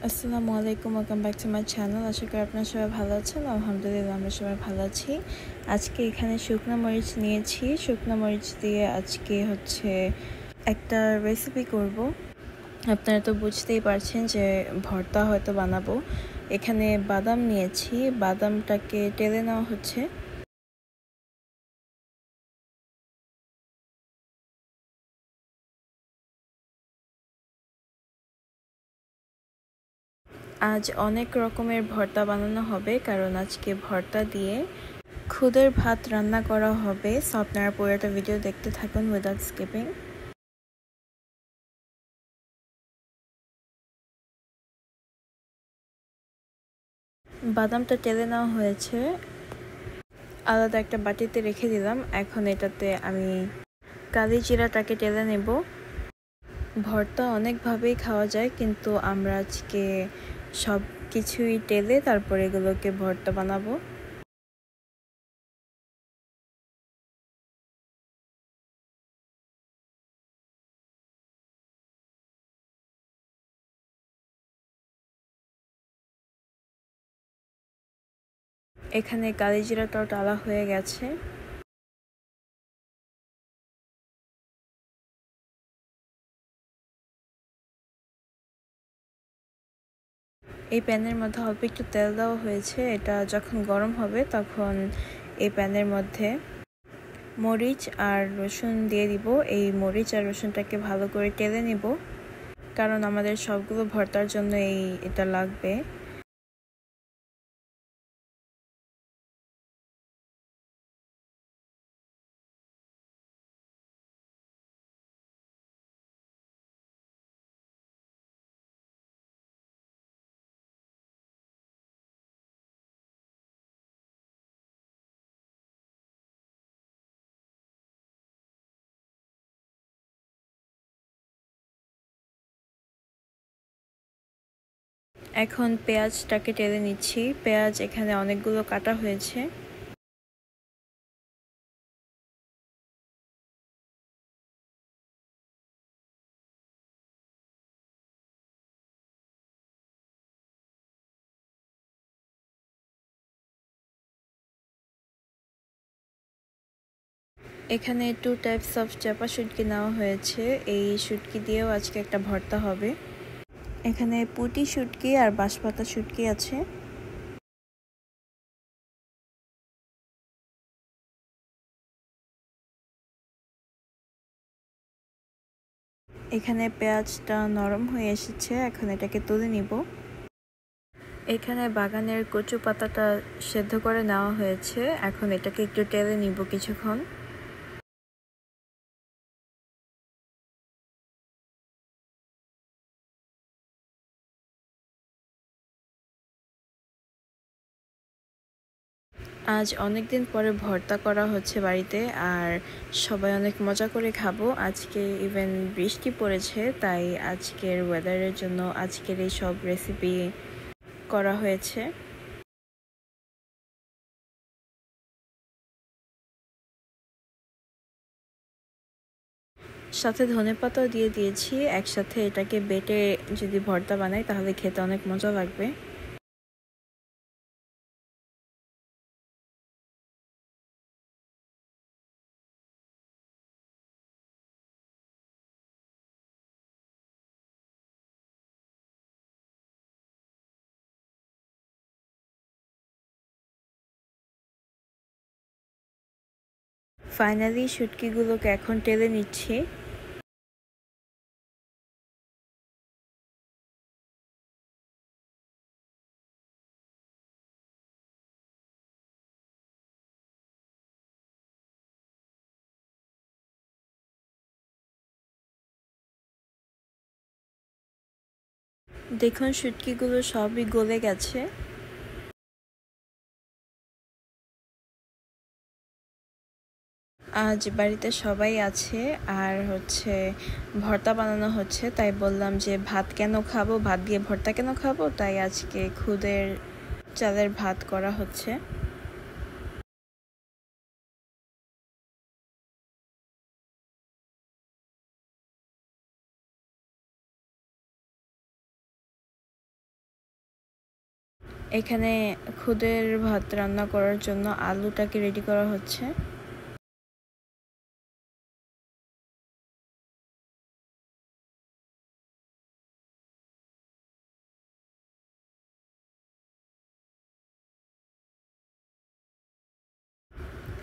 আসসালামু আলাইকুম, welcome back to my channel. আশা করি আপনারা সবাই ভালো আছেন। আলহামদুলিল্লাহ আমরা সবাই ভালো আছি। আজকে এখানে শুকনো মরিচ নিয়েছি। শুকনো মরিচ দিয়ে আজকে একটা রেসিপি করব। আপনারা তো বুঝতেই পারছেন যে ভর্তা হয়তো বানাবো। এখানে বাদাম নিয়েছি, বাদামটাকে টেলে নেওয়া হচ্ছে। আজ অনেক রকমের ভর্তা বানানো হবে, কারণ আজকে ভর্তা দিয়ে খুদের ভাত রান্না করা হবে। সো আপনারা পুরোটা ভিডিও দেখতে থাকুন উইদাউট স্কিপিং। বাদামটা টেলে নেওয়া হয়েছে, আলাদা একটা বাটিতে রেখে দিলাম। এখন এটাতে আমি কালি জিরাটাকে টেলে নেব। ভর্তা অনেকভাবেই খাওয়া যায়, কিন্তু আমরা আজকে সব কিছুই টেলে তারপরে এগুলোকে ভর্তা বানাবো। এখানে কালি জিরাটাও টালা হয়ে গেছে। এই প্যানের মধ্যে অল্প একটু তেল দেওয়া হয়েছে। এটা যখন গরম হবে তখন এই প্যানের মধ্যে মরিচ আর রসুন দিয়ে দিব। এই মরিচ আর রসুনটাকে ভালো করে টেলে নিব, কারণ আমাদের সবগুলো ভর্তার জন্য এটা লাগবে। এখন পেঁয়াজটাকে টেলে নিচ্ছি। পেঁয়াজ এখানে অনেকগুলো কাটা হয়েছে। এখানে 2 টাইপস অফ চাপা শুটকি নেওয়া হয়েছে। এই শুটকি দিয়েও আজকে একটা ভর্তা হবে। এখানে পুঁটি শুটকি আর বাঁশপাতা শুটকি আছে। এখানে পেঁয়াজটা নরম হয়ে এসেছে, এখন এটাকে তুলে নিব। এখানে বাগানের কচু পাতাটা সেদ্ধ করে নেওয়া হয়েছে। এখন এটাকে একটু টেলে নিব কিছুক্ষণ। আজ অনেক দিন পরে ভর্তা করা হচ্ছে বাড়িতে, আর সবাই অনেক মজা করে খাবো। আজকে ইভেন বৃষ্টি পড়েছে, তাই আজকের ওয়েদারের জন্য আজকের এই সব রেসিপি করা হয়েছে। সাথে ধনেপাতাও দিয়ে দিয়েছি। একসাথে এটাকে বেটে যদি ভর্তা বানাই তাহলে খেতে অনেক মজা লাগবে। ফাইনালি শুটকিগুলোকে এখন টেলে নিচ্ছি। দেখুন শুটকিগুলো সবই গলে গেছে। আজ বাড়িতে সবাই আছে, আর ভর্তা বানানো হচ্ছে। তাই বললাম যে ভাত কেন খাবো, ভাত দিয়ে ভর্তা কেন খাবো, তাই আজকে খুদের চালের ভাত করা হচ্ছে। এখানে খুদের ভাত রান্না করার জন্য আলুটাকে রেডি করা হচ্ছে।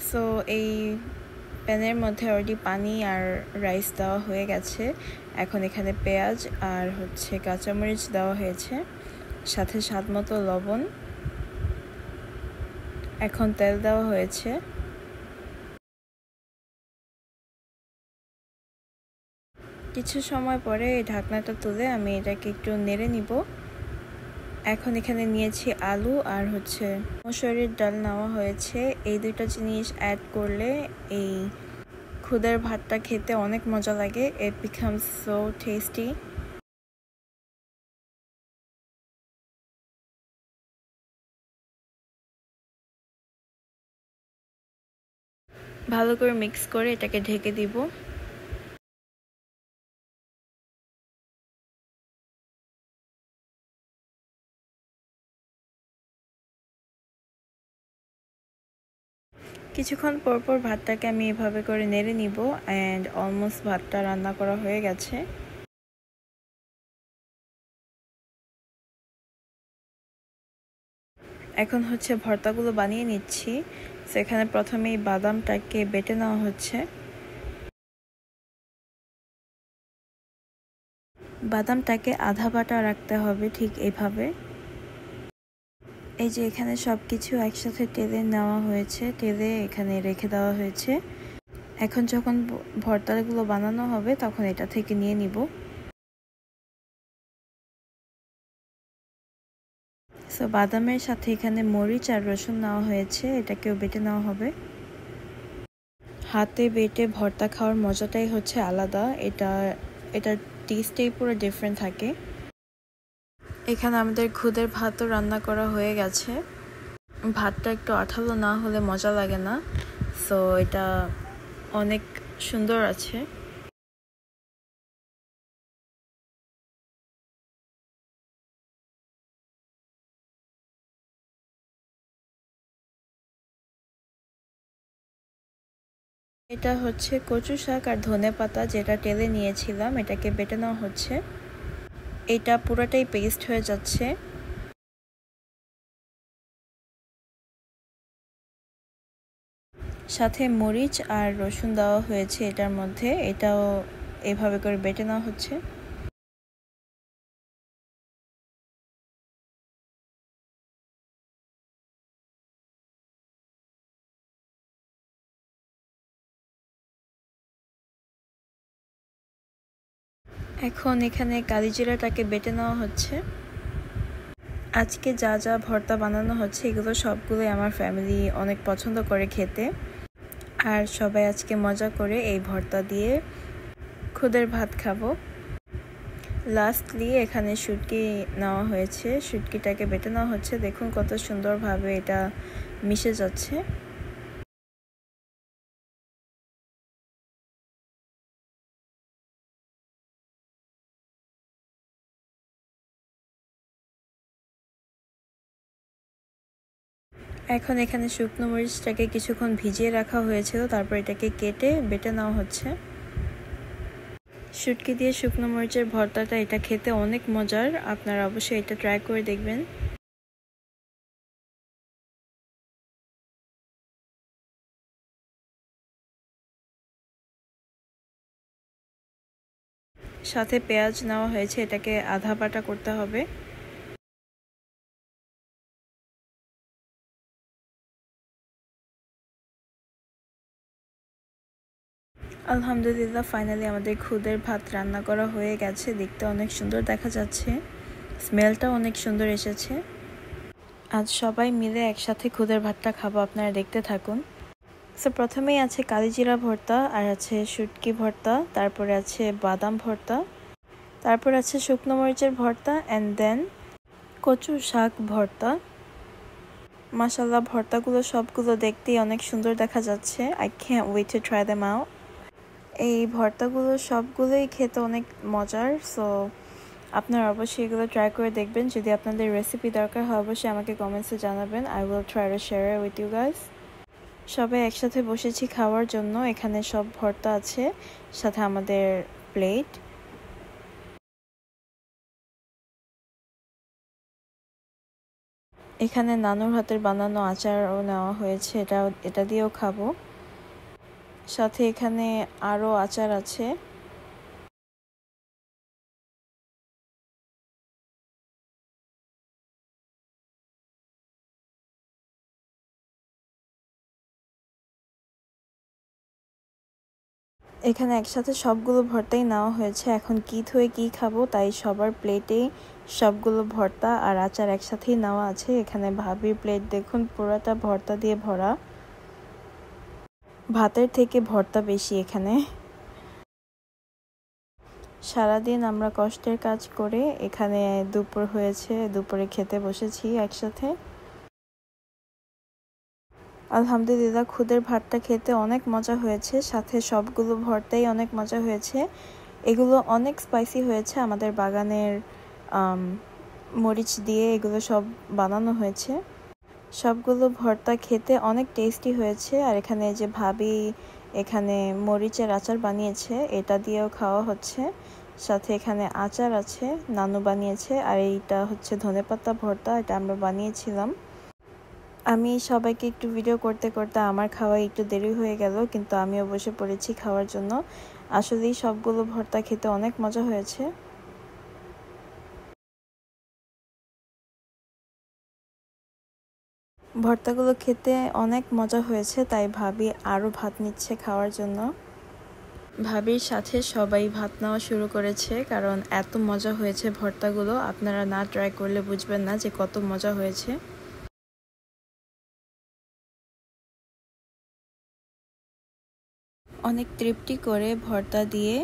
সো এই প্যানের মধ্যে অলরেডি পানি আর রাইস দেওয়া হয়ে গেছে। এখন এখানে পেঁয়াজ আর কাঁচামরিচ দেওয়া হয়েছে, সাথে স্বাদ মতো লবণ। এখন তেল দেওয়া হয়েছে। কিছু সময় পরে এই ঢাকনাটা তুলে আমি এটাকে একটু নেড়ে নিব। এখন এখানে নিয়েছি আলু আর মসুরের ডাল নেওয়া হয়েছে। এই দুইটা জিনিস অ্যাড করলে এই খুদের ভাতটা খেতে অনেক মজা লাগে। It becomes so tasty. ভালো করে মিক্স করে এটাকে ঢেকে দিব। কিছুক্ষণ পরপর ভাতটাকে আমি এভাবে করে নেড়ে নিব। অ্যান্ড অলমোস্ট ভাতটা রান্না করা হয়ে গেছে। এখন ভর্তাগুলো বানিয়ে নিচ্ছি। সেখানে প্রথমেই বাদামটাকে বেটে নেওয়া হচ্ছে। বাদামটাকে আধা বাটা রাখতে হবে, ঠিক এইভাবে। এই যে এখানে সব কিছু একসাথে টেলে নেওয়া হয়েছে, টেলে এখানে রেখে দেওয়া হয়েছে। এখন যখন ভর্তাগুলো বানানো হবে তখন এটা থেকে নিয়ে নিব। সো বাদামের সাথে এখানে মরিচ আর রসুন নেওয়া হয়েছে, এটাকেও বেটে নেওয়া হবে। হাতে বেটে ভর্তা খাওয়ার মজাটাই আলাদা। এটার টেস্টেই পুরো ডিফারেন্ট থাকে। এখানে আমাদের খুদের ভাতও রান্না করা হয়ে গেছে। ভাতটা একটু আঠালো না হলে মজা লাগে না। সো এটা অনেক সুন্দর আছে। এটা কচু শাক আর ধনেপাতা, যেটা টেলে নিয়েছিলাম, এটাকে বেটে নেওয়া হচ্ছে। এটা পুরোটাই পেস্ট হয়ে যাচ্ছে। সাথে মরিচ আর রসুন দেওয়া হয়েছে এটার মধ্যে, এটাও এভাবে করে বেটে নেওয়া হচ্ছে। এখন এখানে কালিজিরাটাকে বেটে নেওয়া হচ্ছে। আজকে যা যা ভর্তা বানানো হচ্ছে এগুলো সবগুলোই আমার ফ্যামিলি অনেক পছন্দ করে খেতে। আর সবাই আজকে মজা করে এই ভর্তা দিয়ে খুদের ভাত খাবো। লাস্টলি এখানে শুটকি নেওয়া হয়েছে, শুটকিটাকে বেটে নেওয়া হচ্ছে। দেখুন কত সুন্দরভাবে এটা মিশে যাচ্ছে। এখন এখানে শুকনো মরিচটাকে কিছুক্ষণ ভিজিয়ে রাখা হয়েছিল, তারপর এটাকে কেটে বেটে নেওয়া হচ্ছে। শুটকি দিয়ে শুকনো মরিচের ভর্তাটা, এটা খেতে অনেক মজার। আপনারা অবশ্যই এটা ট্রাই করে দেখবেন। সাথে পেঁয়াজ নেওয়া হয়েছে, এটাকে আধা বাটা করতে হবে। আলহামদুলিল্লাহ, ফাইনালি আমাদের খুদের ভাত রান্না করা হয়ে গেছে। দেখতে অনেক সুন্দর দেখা যাচ্ছে, স্মেলটাও অনেক সুন্দর এসেছে। আজ সবাই মিলে একসাথে খুদের ভাতটা খাবো, আপনারা দেখতে থাকুন। সো প্রথমেই আছে কালিজিরা ভর্তা, আর আছে শুটকি ভর্তা, তারপরে আছে বাদাম ভর্তা, তারপর আছে শুকনো মরিচের ভর্তা, অ্যান্ড দেন কচু শাক ভর্তা। মাশাআল্লাহ, ভর্তাগুলো সবগুলো দেখতেই অনেক সুন্দর দেখা যাচ্ছে। I can't wait to try them out. এই ভর্তাগুলো সবগুলোই খেতে অনেক মজার। সো আপনারা অবশ্যই এগুলো ট্রাই করে দেখবেন। যদি আপনাদের রেসিপি দরকার হয় অবশ্যই আমাকে কমেন্টসে জানাবেন। I will try to share it with you guys. সবাই একসাথে বসেছি খাওয়ার জন্য। এখানে সব ভর্তা আছে, সাথে আমাদের প্লেট। এখানে নানুর হাতের বানানো আচারও নেওয়া হয়েছে, এটা দিয়েও খাবো। সাথে এখানে আরও আচার আছে। এখানে একসাথে সবগুলো ভর্তাই নেওয়া হয়েছে। এখন কি থুয়ে কি খাবো, তাই সবার প্লেটেই সবগুলো ভর্তা আর আচার একসাথেই নেওয়া আছে। এখানে ভাবির প্লেট দেখুন, পুরোটা ভর্তা দিয়ে ভরা। ভাতের থেকে ভর্তা বেশি এখানে। সারাদিন আমরা কষ্টের কাজ করে এখানে দুপুর হয়েছে, দুপুরে খেতে বসেছি একসাথে। আলহামদুলিল্লাহ, খুদের ভাতটা খেতে অনেক মজা হয়েছে, সাথে সবগুলো ভর্তাই অনেক মজা হয়েছে। এগুলো অনেক স্পাইসি হয়েছে, আমাদের বাগানের মরিচ দিয়ে এগুলো সব বানানো হয়েছে। সবগুলো ভর্তা খেতে অনেক টেস্টি হয়েছে। আর এখানে যে ভাবি এখানে মরিচের আচার বানিয়েছে, এটা দিয়েও খাওয়া হচ্ছে। সাথে এখানে আচার আছে, নানু বানিয়েছে। আর এইটা হচ্ছে ধনেপাতা ভর্তা, এটা আমরা বানিয়েছিলাম। আমি সবাইকে একটু ভিডিও করতে করতে আমার খাওয়া একটু দেরি হয়ে গেল, কিন্তু আমিও বসে পড়েছি খাওয়ার জন্য। আসলেই সবগুলো ভর্তা খেতে অনেক মজা হয়েছে। ভর্তাগুলো খেতে অনেক মজা হয়েছে, তাই ভাবি আরও ভাত নিচ্ছে খাওয়ার জন্য। ভাবির সাথে সবাই ভাত নেওয়া শুরু করেছে, কারণ এত মজা হয়েছে ভর্তাগুলো। আপনারা না ট্রাই করলে বুঝবেন না যে কত মজা হয়েছে। অনেক তৃপ্তি করে ভর্তা দিয়ে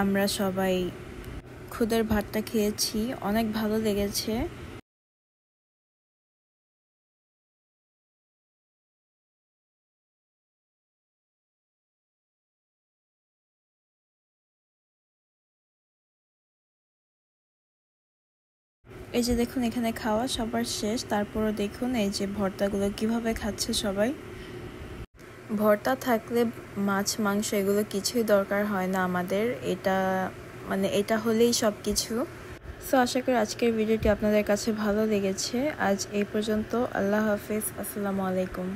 আমরা সবাই খুদের ভাতটা খেয়েছি, অনেক ভালো লেগেছে। এই যে দেখুন, এখানে খাওয়া সবার শেষ, তারপরও দেখুন এই যে ভর্তাগুলো কিভাবে খাচ্ছে সবাই। ভর্তা থাকলে মাছ মাংস এগুলো কিছুই দরকার হয় না আমাদের, এটা হলেই সব কিছু। সো আশা করি আজকের ভিডিওটি আপনাদের কাছে ভালো লেগেছে। আজ এই পর্যন্ত। আল্লাহ হাফেজ, আসসালামু আলাইকুম।